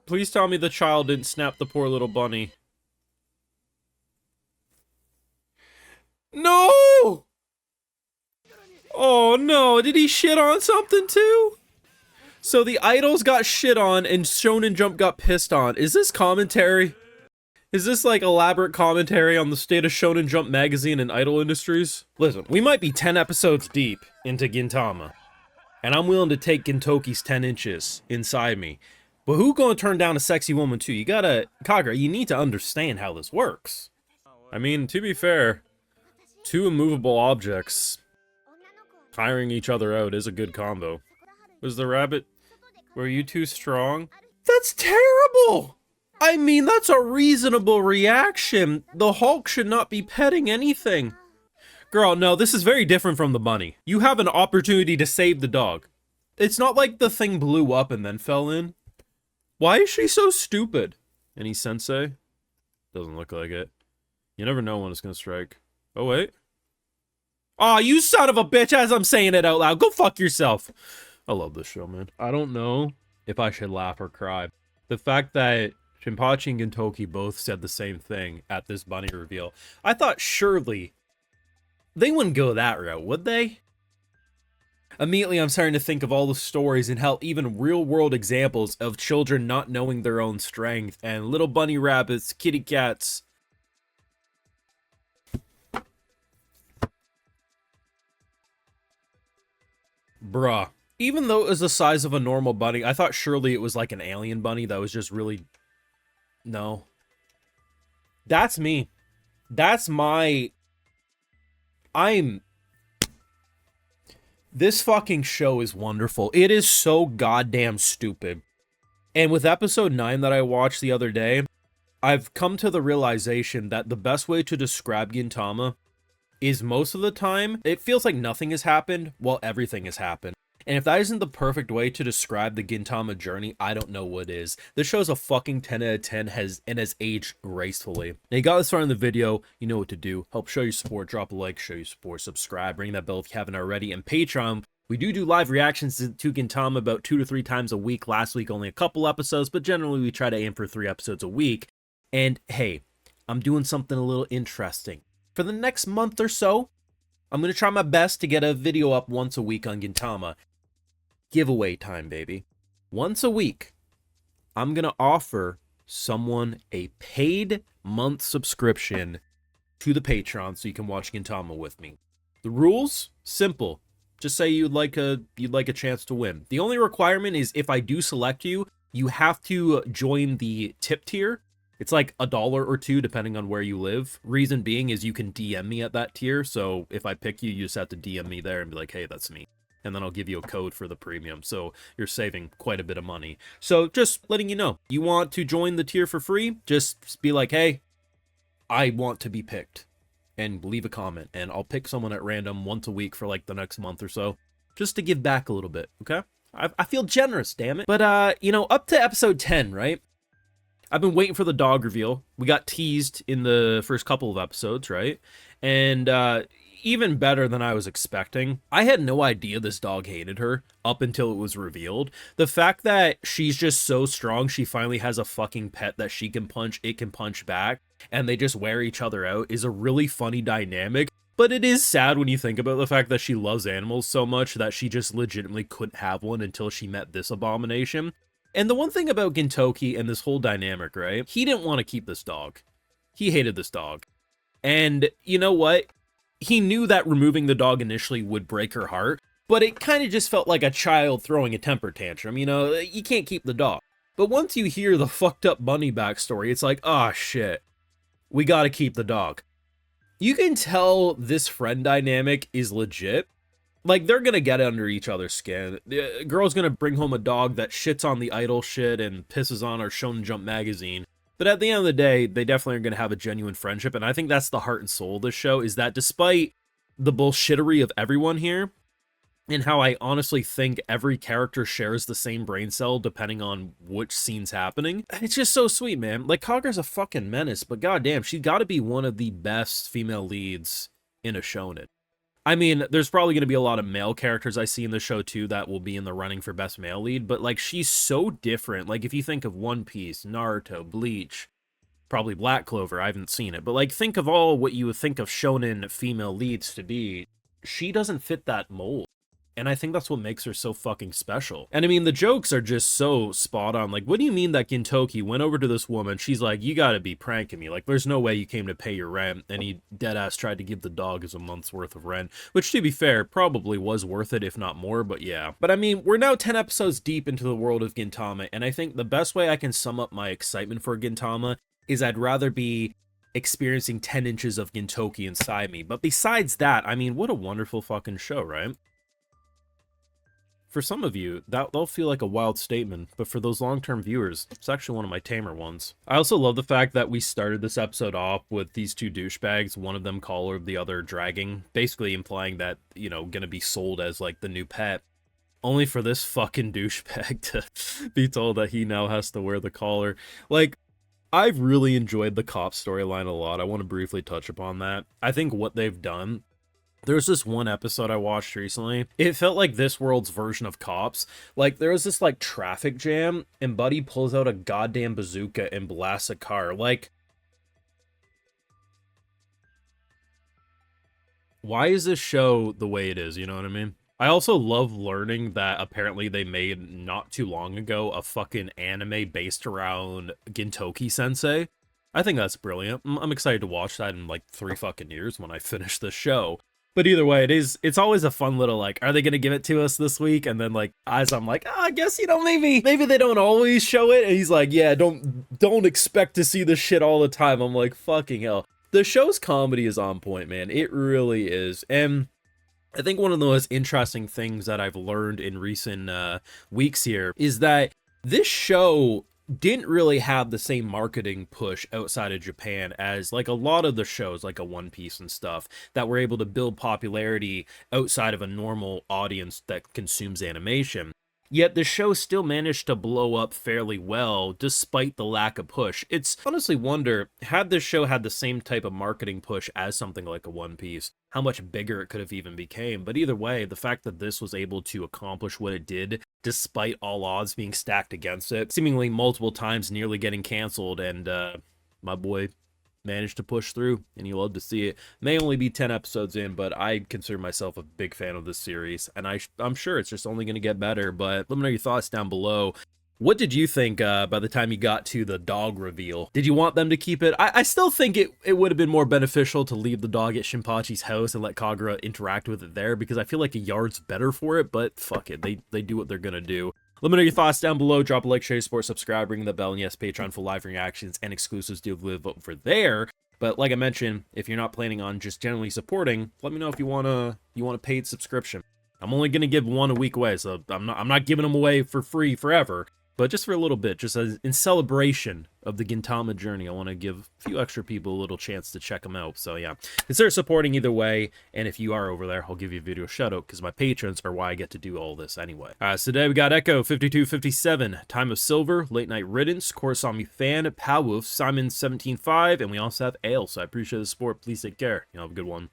Please tell me the child didn't snap the poor little bunny. No! Oh no, did he shit on something too? So the idols got shit on and Shonen Jump got pissed on. Is this commentary? Is this like elaborate commentary on the state of Shonen Jump magazine and idol industries? Listen, we might be 10 episodes deep into Gintama, and I'm willing to take Gintoki's 10 inches inside me. But who gonna turn down a sexy woman too? You gotta, Kagura, you need to understand how this works. I mean, to be fair, two immovable objects hiring each other out is a good combo. Was the rabbit, were you too strong? That's terrible! I mean, that's a reasonable reaction. The Hulk should not be petting anything. Girl, no, this is very different from the bunny. You have an opportunity to save the dog. It's not like the thing blew up and then fell in. Why is she so stupid? Any sensei? Doesn't look like it. You never know when it's gonna strike. Oh, wait. Aw, you son of a bitch, as I'm saying it out loud. Go fuck yourself. I love this show, man. I don't know if I should laugh or cry. The fact that Shinpachi and Gintoki both said the same thing at this bunny reveal. I thought surely they wouldn't go that route, would they? Immediately, I'm starting to think of all the stories and how even real-world examples of children not knowing their own strength and little bunny rabbits, kitty cats. Bruh. Even though it was the size of a normal bunny, I thought surely it was like an alien bunny that was just really... No. That's me. That's my... This fucking show is wonderful. It is so goddamn stupid. And with episode 9 that I watched the other day, I've come to the realization that the best way to describe Gintama is most of the time, it feels like nothing has happened while everything has happened. And if that isn't the perfect way to describe the Gintama journey, I don't know what is. This show's a fucking 10 out of 10 has aged gracefully. Now you got this far in the video, you know what to do. Help show your support, drop a like, show your support, subscribe, ring that bell if you haven't already. And Patreon, we do live reactions to Gintama about 2 to 3 times a week. Last week only a couple episodes, but generally we try to aim for 3 episodes a week. And hey, I'm doing something a little interesting. For the next month or so, I'm going to try my best to get a video up once a week on Gintama. Giveaway time, baby. Once a week, I'm going to offer someone a paid month subscription to the Patreon so you can watch Gintama with me. The rules? Simple. Just say you'd like a chance to win. The only requirement is if I do select you, you have to join the tip tier. It's like $1 or $2 depending on where you live. Reason being is you can DM me at that tier. So if I pick you, you just have to DM me there and be like, hey, that's me. And then I'll give you a code for the premium. So you're saving quite a bit of money. So just letting you know, you want to join the tier for free? Just be like, hey, I want to be picked. And leave a comment. And I'll pick someone at random once a week for like the next month or so. Just to give back a little bit, okay? I feel generous, damn it. But, you know, up to episode 10, right? I've been waiting for the dog reveal. We got teased in the first couple of episodes, right? And, even better than I was expecting. I had no idea this dog hated her up until it was revealed. The fact that she's just so strong, she finally has a fucking pet that she can punch, it can punch back, and they just wear each other out is a really funny dynamic. But it is sad when you think about the fact that she loves animals so much that she just legitimately couldn't have one until she met this abomination. And the one thing about Gintoki and this whole dynamic, right? He didn't want to keep this dog. He hated this dog. And you know what? He knew that removing the dog initially would break her heart, but it kind of just felt like a child throwing a temper tantrum, you know? You can't keep the dog. But once you hear the fucked up bunny backstory, it's like, oh shit, we gotta keep the dog. You can tell this friend dynamic is legit. Like, they're gonna get under each other's skin. The girl's gonna bring home a dog that shits on the idol shit and pisses on our Shonen Jump magazine. But at the end of the day, they definitely are going to have a genuine friendship, and I think that's the heart and soul of this show, is that despite the bullshittery of everyone here, and how I honestly think every character shares the same brain cell depending on which scene's happening, it's just so sweet, man. Like, Kagura's a fucking menace, but goddamn, she's got to be one of the best female leads in a shonen. I mean, there's probably going to be a lot of male characters I see in the show too that will be in the running for best male lead, but like she's so different. Like if you think of One Piece, Naruto, Bleach, probably Black Clover, I haven't seen it, but like think of all what you would think of shonen female leads to be. She doesn't fit that mold. And I think that's what makes her so fucking special. And I mean, the jokes are just so spot on. Like, what do you mean that Gintoki went over to this woman? She's like, you gotta be pranking me. Like, there's no way you came to pay your rent. And he deadass tried to give the dog as a month's worth of rent, which to be fair, probably was worth it, if not more, but yeah. But I mean, we're now 10 episodes deep into the world of Gintama, and I think the best way I can sum up my excitement for Gintama is I'd rather be experiencing 10 inches of Gintoki inside me. But besides that, I mean, what a wonderful fucking show, right? For some of you, that'll feel like a wild statement, but for those long-term viewers, it's actually one of my tamer ones. I also love the fact that we started this episode off with these two douchebags, one of them collar, the other dragging, basically implying that, you know, gonna be sold as, like, the new pet. Only for this fucking douchebag to be told that he now has to wear the collar. Like, I've really enjoyed the cop storyline a lot. I want to briefly touch upon that. I think what they've done, there's this one episode I watched recently. It felt like this world's version of Cops. Like, there was this, like, traffic jam, and Buddy pulls out a goddamn bazooka and blasts a car. Like, why is this show the way it is, you know what I mean? I also love learning that apparently they made, not too long ago, a fucking anime based around Gintoki Sensei. I think that's brilliant. I'm excited to watch that in, like, 3 fucking years when I finish the show. But either way, it's always a fun little, like, are they gonna give it to us this week? And then, like, as I'm like, I guess, you know, maybe they don't always show it. And he's like, yeah, don't expect to see this shit all the time. I'm like, fucking hell. The show's comedy is on point, man. It really is. And I think one of the most interesting things that I've learned in recent weeks here is that this show didn't really have the same marketing push outside of Japan as like a lot of the shows like a One Piece and stuff that were able to build popularity outside of a normal audience that consumes animation. Yet the show still managed to blow up fairly well despite the lack of push. It's honestly wonder, had this show had the same type of marketing push as something like a One Piece, how much bigger it could have even became. But either way, the fact that this was able to accomplish what it did, despite all odds being stacked against it, seemingly multiple times nearly getting canceled, and my boy managed to push through, and you love to see it. May only be 10 episodes in, but I consider myself a big fan of this series, and I'm sure it's just only going to get better. But let me know your thoughts down below. What did you think by the time you got to the dog reveal? Did you want them to keep it? I still think it would have been more beneficial to leave the dog at Shinpachi's house and let Kagura interact with it there, because I feel like a yard's better for it, but fuck it, they do what they're gonna do. Let me know your thoughts down below. Drop a like, share, support, subscribe, ring the bell, and yes, Patreon for live reactions and exclusives do live over there. But like I mentioned, if you're not planning on just generally supporting, let me know if you want a paid subscription. I'm only gonna give one a week away, so I'm not giving them away for free forever, but just for a little bit, just as in celebration of the Gintama journey. I want to give a few extra people a little chance to check them out. So yeah, consider supporting either way. And if you are over there, I'll give you a video shout out because my patrons are why I get to do all this anyway. So today we got Echo 5257, Time of Silver, Late Night Riddance, Korosami Fan, Powwolf, Simon 175, and we also have Ale. So I appreciate the support. Please take care. You know, have a good one.